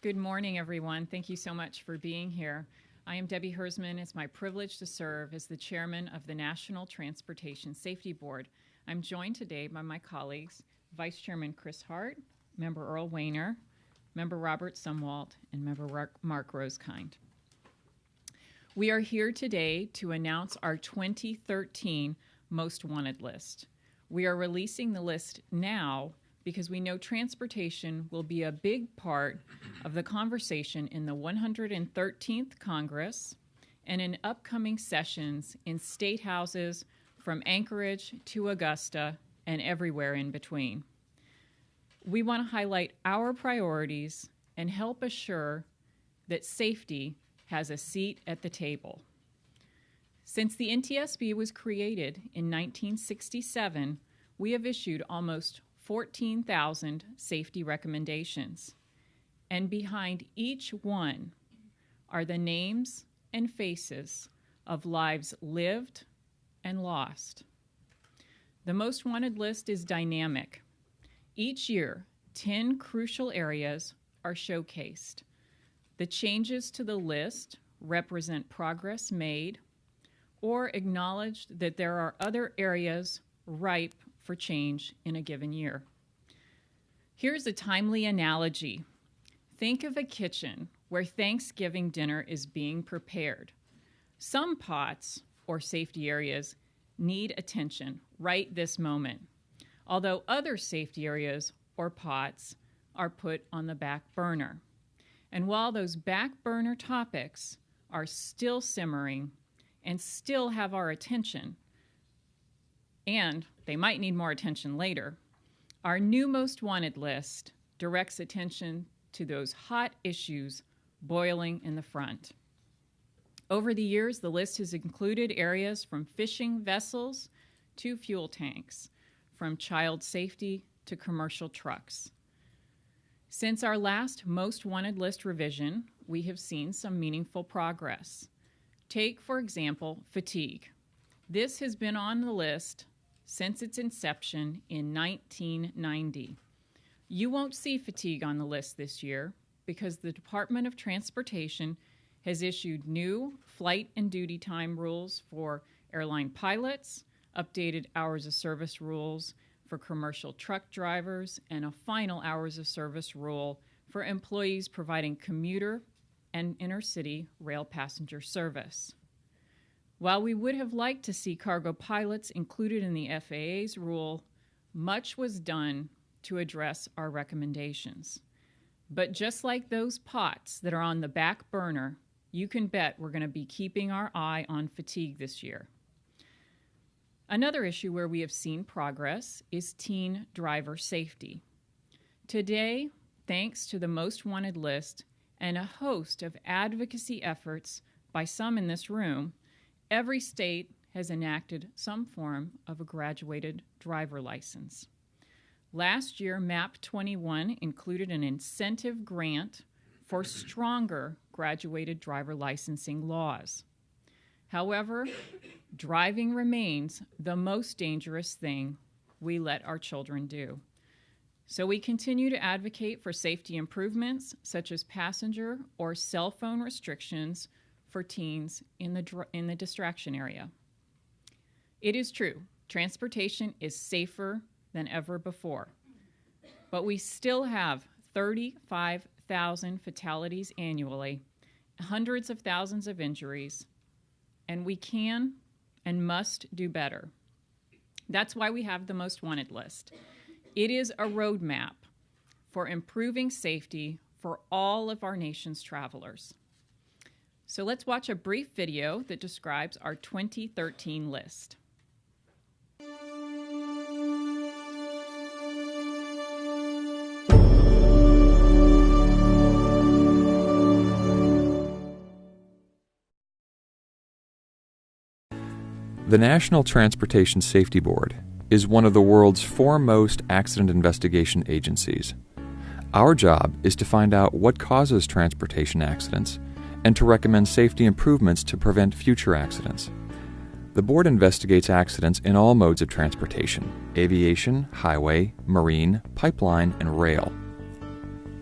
Good morning, everyone. Thank you so much for being here. I am Debbie Hersman. It's my privilege to serve as the chairman of the National Transportation Safety Board. I'm joined today by my colleagues, Vice Chairman Chris Hart, Member Earl Wayner, Member Robert Sumwalt, and Member Mark Rosekind. We are here today to announce our 2013 Most Wanted list. We are releasing the list now because we know transportation will be a big part of the conversation in the 113th Congress and in upcoming sessions in state houses from Anchorage to Augusta and everywhere in between. We want to highlight our priorities and help assure that safety has a seat at the table. Since the NTSB was created in 1967, we have issued almost 14,000 safety recommendations, and behind each one are the names and faces of lives lived and lost. The Most Wanted list is dynamic. Each year, 10 crucial areas are showcased. The changes to the list represent progress made or acknowledge that there are other areas ripe for change in a given year. Here's a timely analogy. Think of a kitchen where Thanksgiving dinner is being prepared. Some pots or safety areas need attention right this moment, although other safety areas or pots are put on the back burner. And while those back burner topics are still simmering and still have our attention, and they might need more attention later, our new Most Wanted list directs attention to those hot issues boiling in the front. Over the years, the list has included areas from fishing vessels to fuel tanks, from child safety to commercial trucks. Since our last Most Wanted list revision, we have seen some meaningful progress. Take, for example, fatigue. This has been on the list since its inception in 1990. You won't see fatigue on the list this year because the Department of Transportation has issued new flight and duty time rules for airline pilots, updated hours of service rules for commercial truck drivers, and a final hours of service rule for employees providing commuter and intercity rail passenger service. While we would have liked to see cargo pilots included in the FAA's rule, much was done to address our recommendations. But just like those pots that are on the back burner, you can bet we're going to be keeping our eye on fatigue this year. Another issue where we have seen progress is teen driver safety. Today, thanks to the Most Wanted list and a host of advocacy efforts by some in this room, every state has enacted some form of a graduated driver license. Last year, MAP 21 included an incentive grant for stronger graduated driver licensing laws. However, driving remains the most dangerous thing we let our children do. So we continue to advocate for safety improvements such as passenger or cell phone restrictions for teens in the distraction area. It is true, transportation is safer than ever before, but we still have 35,000 fatalities annually, hundreds of thousands of injuries, and we can and must do better. That's why we have the Most Wanted list. It is a roadmap for improving safety for all of our nation's travelers. So let's watch a brief video that describes our 2013 list. The National Transportation Safety Board is one of the world's foremost accident investigation agencies. Our job is to find out what causes transportation accidents and to recommend safety improvements to prevent future accidents. The board investigates accidents in all modes of transportation: aviation, highway, marine, pipeline, and rail.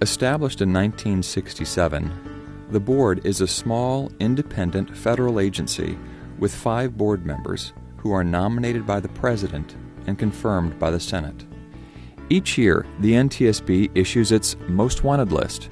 Established in 1967, the board is a small, independent federal agency with 5 board members who are nominated by the President and confirmed by the Senate. Each year, the NTSB issues its Most Wanted List.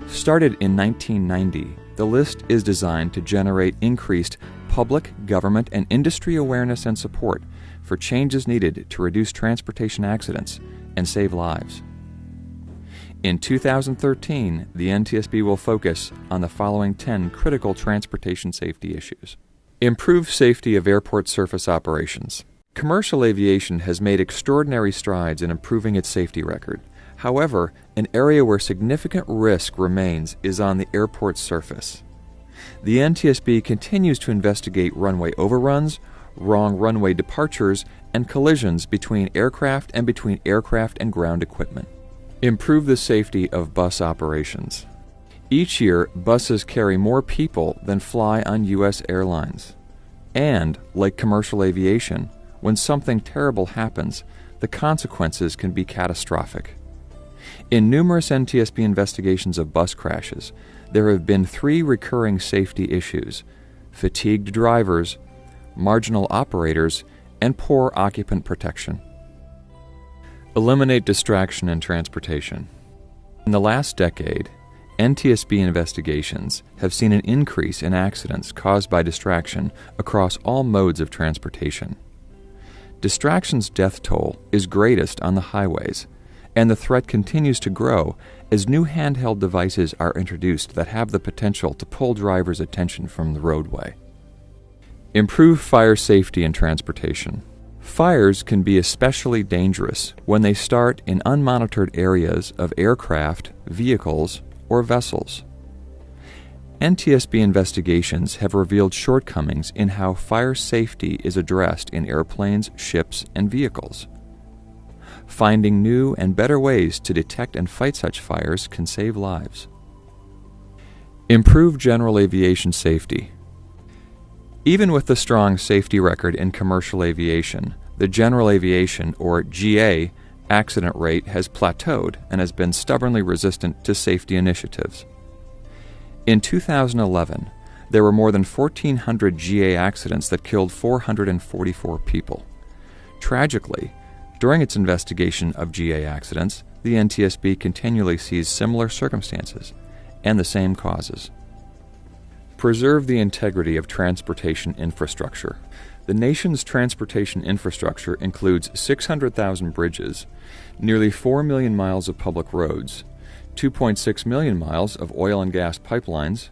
Started in 1990, the list is designed to generate increased public, government, and industry awareness and support for changes needed to reduce transportation accidents and save lives. In 2013, the NTSB will focus on the following 10 critical transportation safety issues. Improve safety of airport surface operations. Commercial aviation has made extraordinary strides in improving its safety record. However, an area where significant risk remains is on the airport surface. The NTSB continues to investigate runway overruns, wrong runway departures, and collisions between aircraft and ground equipment. Improve the safety of bus operations. Each year, buses carry more people than fly on U.S. airlines. And, like commercial aviation, when something terrible happens, the consequences can be catastrophic. In numerous NTSB investigations of bus crashes, there have been 3 recurring safety issues: fatigued drivers, marginal operators, and poor occupant protection. Eliminate distraction in transportation. In the last decade, NTSB investigations have seen an increase in accidents caused by distraction across all modes of transportation. Distraction's death toll is greatest on the highways, and the threat continues to grow as new handheld devices are introduced that have the potential to pull drivers' attention from the roadway. Improve fire safety in transportation. Fires can be especially dangerous when they start in unmonitored areas of aircraft, vehicles, or vessels. NTSB investigations have revealed shortcomings in how fire safety is addressed in airplanes, ships, and vehicles. Finding new and better ways to detect and fight such fires can save lives. Improve general aviation safety. Even with the strong safety record in commercial aviation, the general aviation, or GA, accident rate has plateaued and has been stubbornly resistant to safety initiatives. In 2011, there were more than 1,400 GA accidents that killed 444 people. Tragically, during its investigation of GA accidents, the NTSB continually sees similar circumstances and the same causes. Preserve the integrity of transportation infrastructure. The nation's transportation infrastructure includes 600,000 bridges, nearly 4 million miles of public roads, 2.6 million miles of oil and gas pipelines,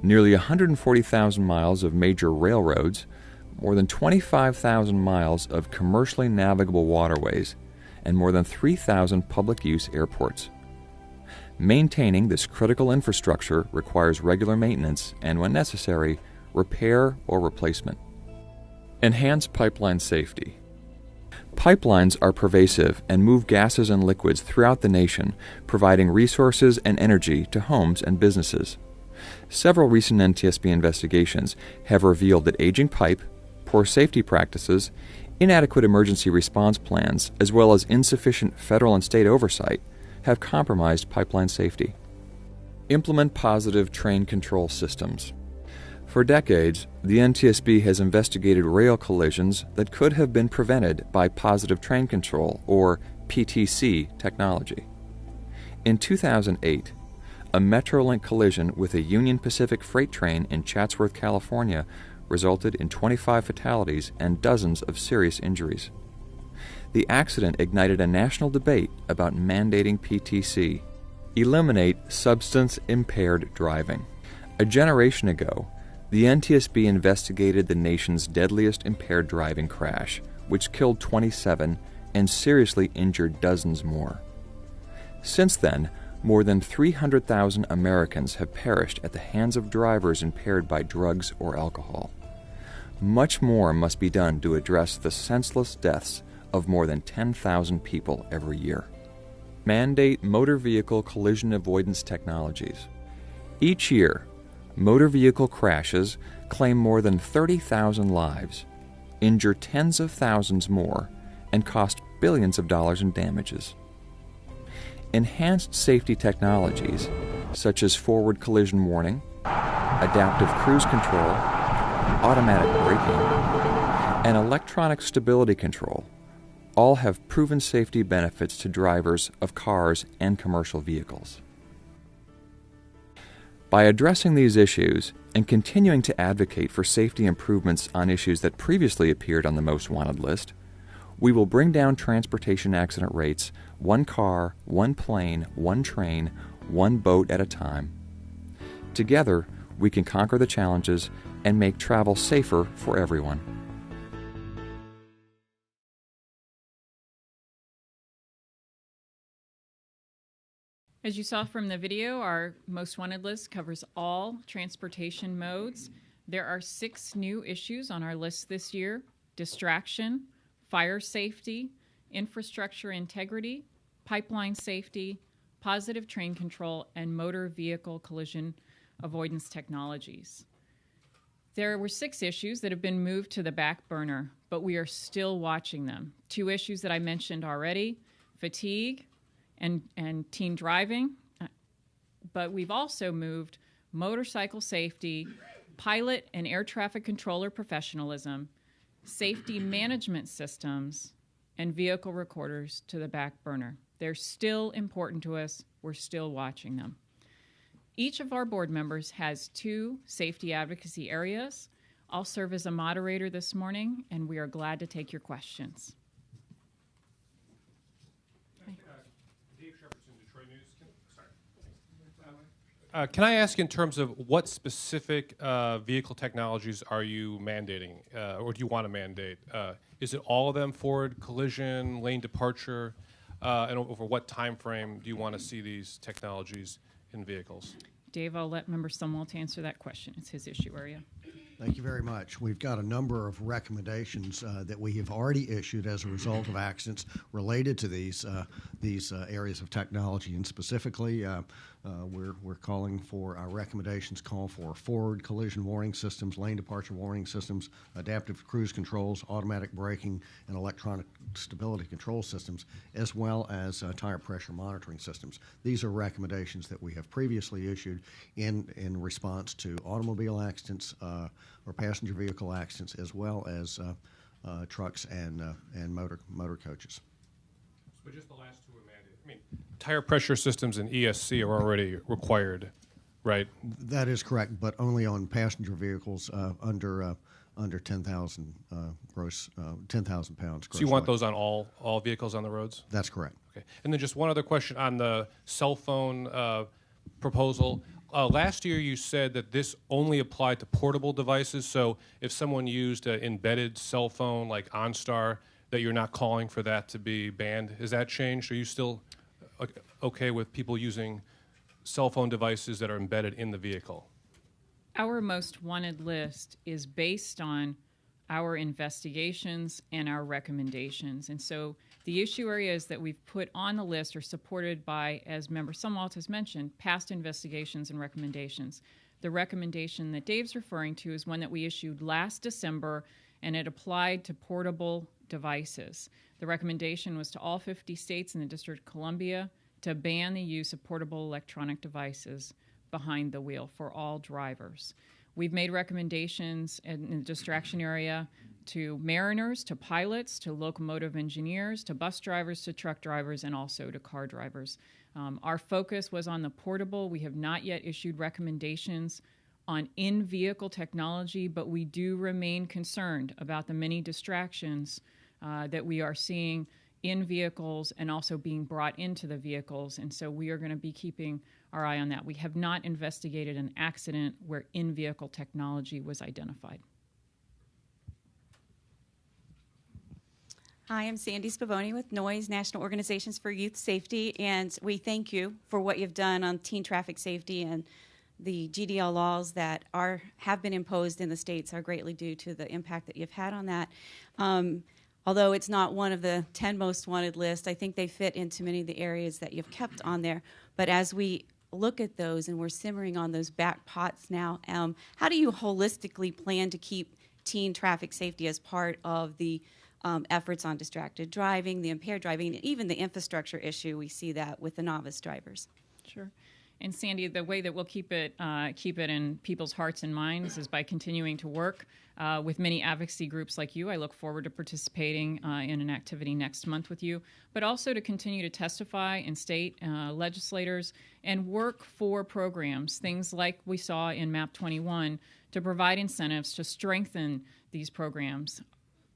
nearly 140,000 miles of major railroads, more than 25,000 miles of commercially navigable waterways, and more than 3,000 public-use airports. Maintaining this critical infrastructure requires regular maintenance and, when necessary, repair or replacement. Enhance pipeline safety. Pipelines are pervasive and move gases and liquids throughout the nation, providing resources and energy to homes and businesses. Several recent NTSB investigations have revealed that aging pipe, poor safety practices, inadequate emergency response plans, as well as insufficient federal and state oversight have compromised pipeline safety. Implement positive train control systems. For decades, the NTSB has investigated rail collisions that could have been prevented by positive train control, or PTC, technology. In 2008, a Metrolink collision with a Union Pacific freight train in Chatsworth, California, resulted in 25 fatalities and dozens of serious injuries. The accident ignited a national debate about mandating PTC. Eliminate substance-impaired driving. A generation ago, the NTSB investigated the nation's deadliest impaired driving crash, which killed 27 and seriously injured dozens more. Since then, more than 300,000 Americans have perished at the hands of drivers impaired by drugs or alcohol. Much more must be done to address the senseless deaths of more than 10,000 people every year. Mandate motor vehicle collision avoidance technologies. Each year, motor vehicle crashes claim more than 30,000 lives, injure tens of thousands more, and cost billions of dollars in damages. Enhanced safety technologies, such as forward collision warning, adaptive cruise control, automatic braking, and electronic stability control, all have proven safety benefits to drivers of cars and commercial vehicles. By addressing these issues and continuing to advocate for safety improvements on issues that previously appeared on the Most Wanted list, we will bring down transportation accident rates one car, one plane, one train, one boat at a time. Together, we can conquer the challenges and make travel safer for everyone. As you saw from the video, our Most Wanted list covers all transportation modes. There are 6 new issues on our list this year: distraction, fire safety, infrastructure integrity, pipeline safety, positive train control, and motor vehicle collision avoidance technologies. There were 6 issues that have been moved to the back burner, but we are still watching them. 2 issues that I mentioned already: fatigue and teen driving, but we've also moved motorcycle safety, pilot and air traffic controller professionalism, safety management systems, and vehicle recorders to the back burner. They're still important to us. We're still watching them. Each of our board members has 2 safety advocacy areas. I'll serve as a moderator this morning, and we are glad to take your questions. Can I ask in terms of what specific vehicle technologies are you mandating, or do you want to mandate? Is it all of them, forward collision, lane departure, and over what time frame do you want to see these technologies in vehicles? Dave, I'll let Member Sumwalt answer that question. It's his issue area. Thank you very much. We've got a number of recommendations that we have already issued as a result of accidents related to these areas of technology, and specifically, we're calling for our recommendations call for forward collision warning systems, lane departure warning systems, adaptive cruise controls, automatic braking, and electronic stability control systems, as well as tire pressure monitoring systems. These are recommendations that we have previously issued in response to automobile accidents or passenger vehicle accidents, as well as trucks and motor coaches. So just the last 2 are mandated. I mean, tire pressure systems and ESC are already required, right? That is correct, but only on passenger vehicles under 10,000 gross, 10,000 pounds. So you want those on all vehicles on the roads? That's correct. Okay. And then just one other question on the cell phone proposal. Last year you said that this only applied to portable devices, so if someone used an embedded cell phone like OnStar, that you're not calling for that to be banned. Has that changed? Are you still okay with people using cell phone devices that are embedded in the vehicle? Our Most Wanted list is based on our investigations and our recommendations. And so the issue areas that we've put on the list are supported by, as Member Sumwalt has mentioned, past investigations and recommendations. The recommendation that Dave's referring to is one that we issued last December, and it applied to portable devices. The recommendation was to all 50 states and the District of Columbia to ban the use of portable electronic devices behind the wheel for all drivers. We've made recommendations in the distraction area to mariners, to pilots, to locomotive engineers, to bus drivers, to truck drivers, and also to car drivers. Our focus was on the portable. We have not yet issued recommendations on in-vehicle technology, but we do remain concerned about the many distractions that we are seeing in vehicles and also being brought into the vehicles, and so we are going to be keeping our eye on that. We have not investigated an accident where in-vehicle technology was identified. Hi, I'm Sandy Spavoni with NOISE, National Organizations for Youth Safety, and we thank you for what you've done on teen traffic safety, and the GDL laws that have been imposed in the states are greatly due to the impact that you've had on that. Although it's not one of the 10 most wanted lists, I think they fit into many of the areas that you've kept on there. But as we look at those and we're simmering on those back pots now, how do you holistically plan to keep teen traffic safety as part of the efforts on distracted driving, the impaired driving, and even the infrastructure issue. We see that with the novice drivers. Sure. And Sandy, the way that we'll keep it in people's hearts and minds is by continuing to work with many advocacy groups like you. I look forward to participating in an activity next month with you, but also to continue to testify in state legislators and work for programs, things like we saw in MAP 21, to provide incentives to strengthen these programs.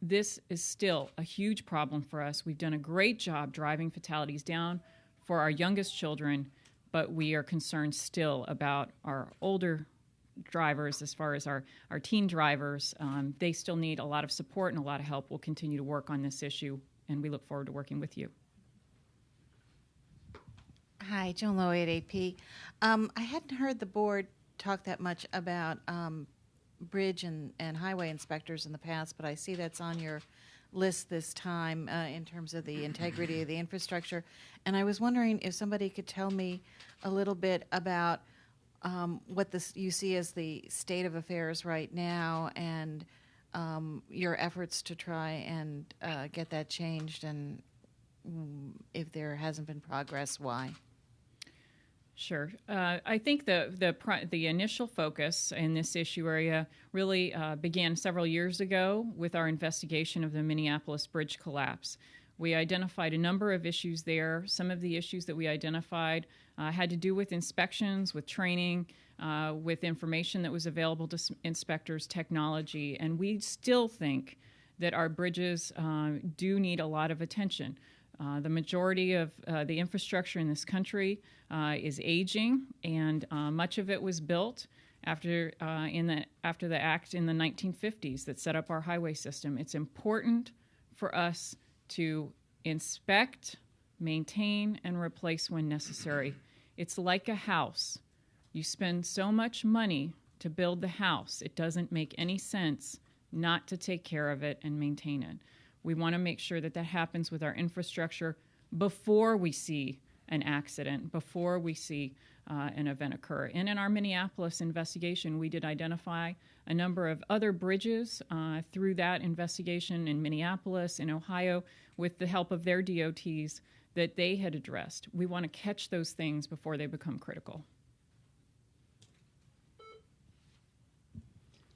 This is still a huge problem for us. We've done a great job driving fatalities down for our youngest children, but we are concerned still about our older drivers as far as our teen drivers. They still need a lot of support and a lot of help. We'll continue to work on this issue, and we look forward to working with you. Hi, Joan Lowy at AP. I hadn't heard the board talk that much about bridge and highway inspectors in the past, but I see that's on your list this time in terms of the integrity of the infrastructure. And I was wondering if somebody could tell me a little bit about what you see as the state of affairs right now and your efforts to try and get that changed, and if there hasn't been progress, why? Sure. I think the initial focus in this issue area really began several years ago with our investigation of the Minneapolis bridge collapse. We identified a number of issues there. Some of the issues that we identified had to do with inspections, with training, with information that was available to inspectors, technology, and we still think that our bridges do need a lot of attention. The majority of the infrastructure in this country is aging, and much of it was built after the act in the 1950s that set up our highway system. It's important for us to inspect, maintain, and replace when necessary. It's like a house. You spend so much money to build the house, it doesn't make any sense not to take care of it and maintain it. We want to make sure that that happens with our infrastructure before we see an accident, before we see an event occur. And in our Minneapolis investigation, we did identify a number of other bridges through that investigation in Minneapolis, in Ohio, with the help of their DOTs that they had addressed. We want to catch those things before they become critical.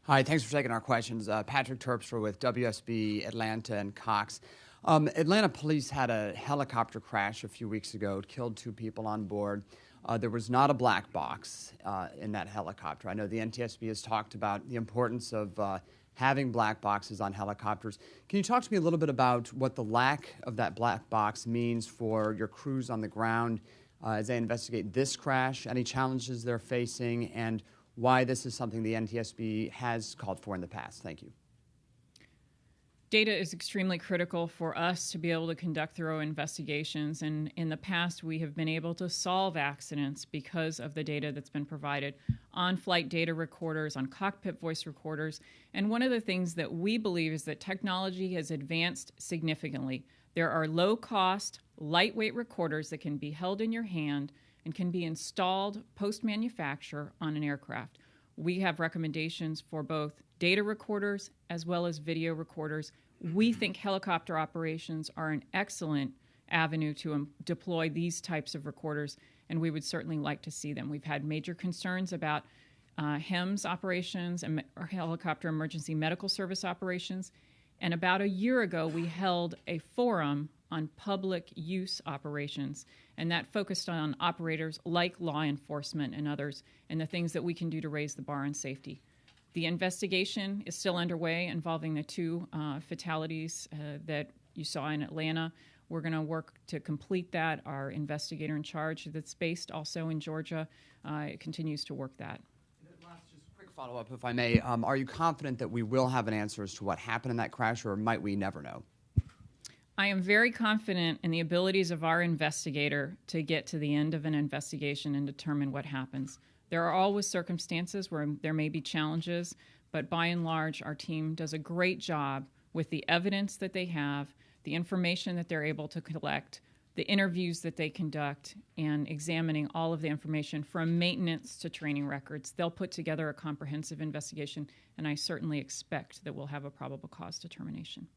Hi, thanks for taking our questions. Patrick Terpstra with WSB Atlanta and Cox. Atlanta police had a helicopter crash a few weeks ago. It killed 2 people on board. There was not a black box in that helicopter. I know the NTSB has talked about the importance of having black boxes on helicopters. Can you talk to me a little bit about what the lack of that black box means for your crews on the ground as they investigate this crash, any challenges they're facing, and why this is something the NTSB has called for in the past? Thank you. Data is extremely critical for us to be able to conduct thorough investigations, and in the past we have been able to solve accidents because of the data that's been provided on flight data recorders, on cockpit voice recorders. And one of the things that we believe is that technology has advanced significantly. There are low-cost, lightweight recorders that can be held in your hand and can be installed post-manufacture on an aircraft. We have recommendations for both data recorders as well as video recorders. We think helicopter operations are an excellent avenue to deploy these types of recorders, and we would certainly like to see them. We've had major concerns about HEMS operations and helicopter emergency medical service operations, and about a year ago we held a forum on public use operations, and that focused on operators like law enforcement and others and the things that we can do to raise the bar on safety. The investigation is still underway involving the 2 fatalities that you saw in Atlanta. We're going to work to complete that. Our investigator in charge that's based also in Georgia continues to work that. Last, just a quick follow-up, if I may. Are you confident that we will have an answer as to what happened in that crash, or might we never know? I am very confident in the abilities of our investigator to get to the end of an investigation and determine what happens. There are always circumstances where there may be challenges, but by and large, our team does a great job with the evidence that they have, the information that they're able to collect, the interviews that they conduct, and examining all of the information from maintenance to training records. They'll put together a comprehensive investigation, and I certainly expect that we'll have a probable cause determination.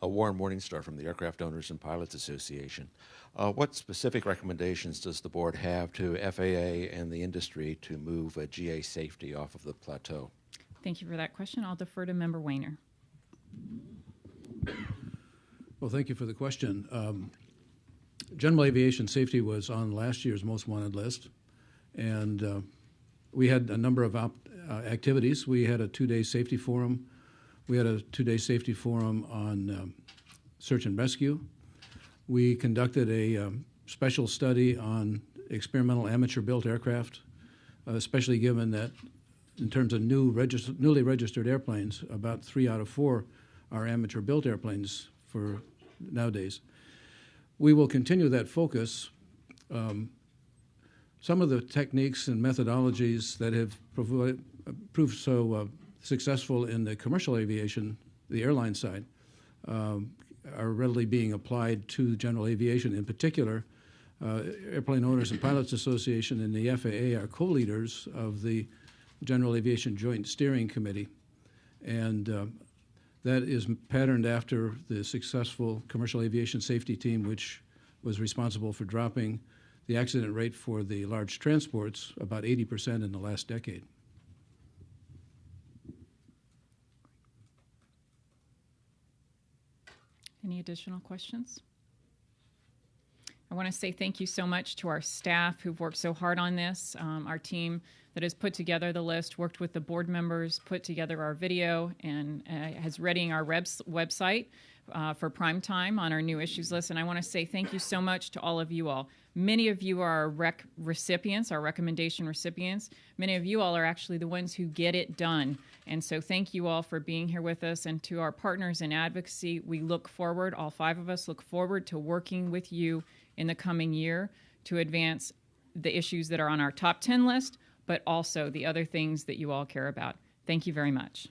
Warren Morningstar from the Aircraft Owners and Pilots Association. What specific recommendations does the board have to FAA and the industry to move GA safety off of the plateau? Thank you for that question. I'll defer to Member Weiner. Well, thank you for the question. General aviation safety was on last year's Most Wanted list, and we had a number of activities. We had a two-day safety forum. We had a two-day safety forum on search and rescue. We conducted a special study on experimental amateur-built aircraft, especially given that in terms of newly registered airplanes, about 3 out of 4 are amateur-built airplanes for nowadays. We will continue that focus. Some of the techniques and methodologies that have proved so successful in the commercial aviation, the airline side, are readily being applied to general aviation. In particular, Airplane Owners and Pilots Association and the FAA are co-leaders of the General Aviation Joint Steering Committee, and that is patterned after the successful commercial aviation safety team, which was responsible for dropping the accident rate for the large transports about 80% in the last decade. Any additional questions? I want to say thank you so much to our staff who've worked so hard on this. Our team that has put together the list, worked with the board members, put together our video, and has readying our website for prime time on our new issues list. And I want to say thank you so much to all of you all. Many of you are our recipients, our recommendation recipients. Many of you all are actually the ones who get it done. And so thank you all for being here with us. And to our partners in advocacy, we look forward, all 5 of us look forward to working with you in the coming year to advance the issues that are on our top 10 list, but also the other things that you all care about. Thank you very much.